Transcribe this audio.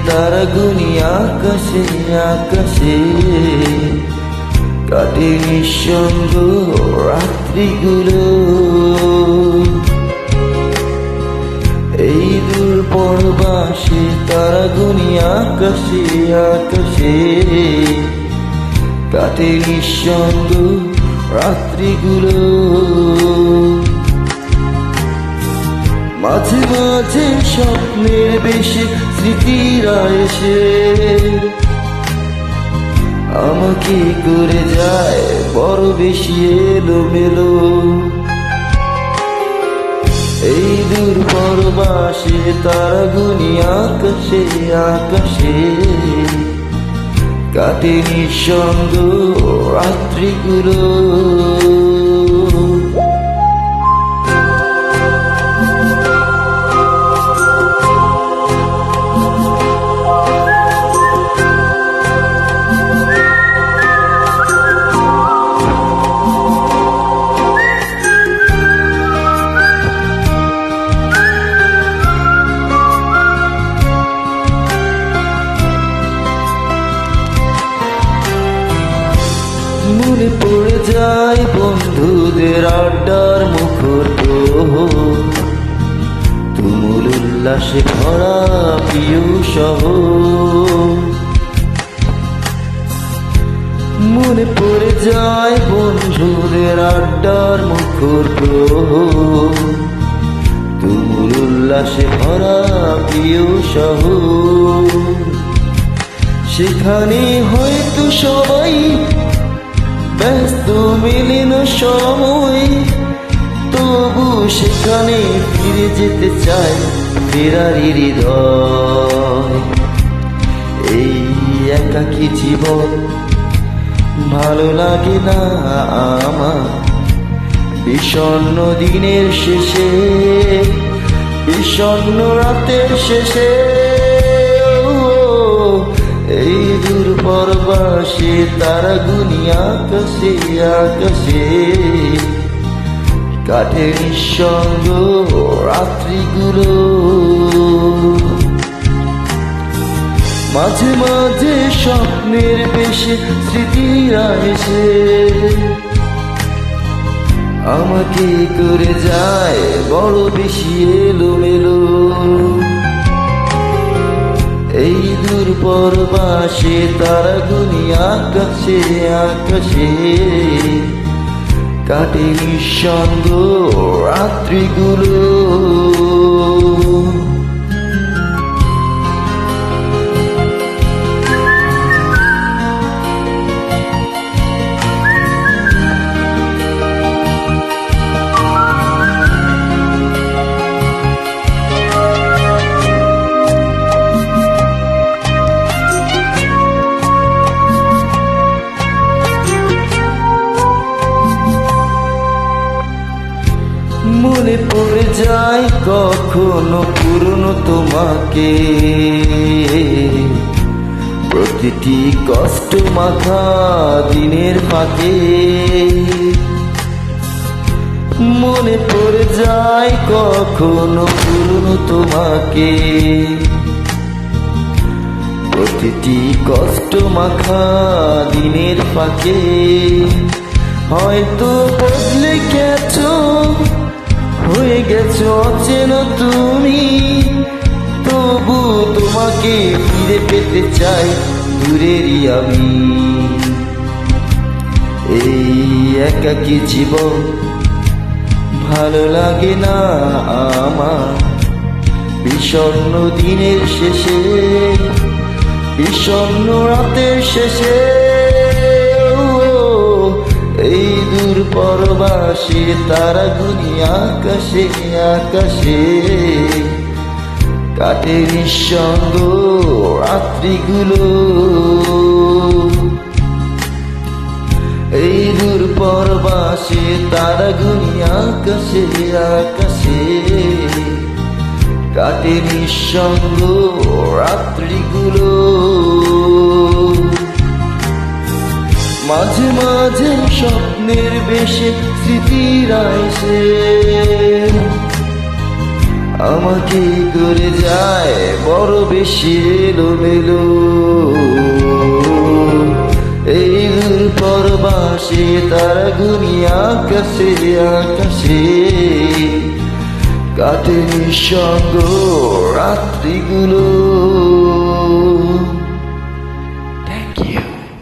তারাগুনি আকাশে আকাশে, কাটে নিঃসঙ্গ রাত্রিগুলো। এই দূর পরবাসে তারাগুনি আকাশে আকাশে, কাটে নিঃসঙ্গ রাত্রিগুলো। মাঝে মাঝে স্বপ্নের বেশে স্মৃতিরা এসে আমাকে করে যায় বড় বেশি এলোমেলো। এই দূর পরবাসে তারাগুনি আকাশে আকাশে, কাটে নিঃসঙ্গ রাত্রিগুলো। মনে পড়ে যায় বন্ধুদের আড্ডার মুখর, তুমুল উল্লাসে ভরা প্রিয় শহর। মনে পড়ে যায় বন্ধুদের আড্ডার মুখর, তুমুল উল্লাসে ভরা প্রিয় শহর। সেখানে হয়তো সবাই ব্যস্ত, মেলে না সময়, তবু সেখানে ফিরে যেতে চায় ফেরারি হৃদয়। এই একাকী জীবন ভালো লাগে না আমার, বিষণ্ণ দিনের শেষে, বিষণ্ণ রাতের শেষে। এই দূর পরবাসে তারাগুনি আকাশে আকাশে, কাটে নিঃসঙ্গ রাত্রিগুলো। মাঝে মাঝে স্বপ্নের বেশে স্মৃতিরা এসে আমাকে করে যায় বড় বেশি এলোমেলো। এই দূর পরবাসে তারাগুনি আকাশে আকাশে, কাটে নিঃসঙ্গ রাত্রিগুলো। মনে পড়ে যায় কখনো পুরনো তোমাকে, প্রতিটি কষ্ট মাখা দিনের ফাঁকে। মনে পড়ে যায় কখনো পুরনো তোমাকে, প্রতিটি কষ্ট মাখা দিনের ফাঁকে। হয়তো বদলে গেছো, হয়ে গেছো অচেনা তুমি, তবু তোমাকে ফিরে পেতে চাই দূরেরই আমি। এই একাকী জীবন ভালো লাগে না আমার, বিষণ্ণ দিনের শেষে, বিষণ্ণ রাতের শেষে। এই দূর পরবাসে তারাগুনি আকাশে আকাশে, কাটে নিঃসঙ্গ রাত্রিগুলো। এই দূর পরবাসে তারাগুনি আকাশে আকাশে, কাটে নিঃসঙ্গ রাত্রিগুলো। মাঝে মাঝে স্বপ্নের বেশে স্মৃতিরা এসে আমাকে করে যায় বড় বেশি এলোমেলো। এই দূর পরবাসে তারা গুনি আকাশে আকাশে, কাটে নিঃসঙ্গ রাত্রিগুলো।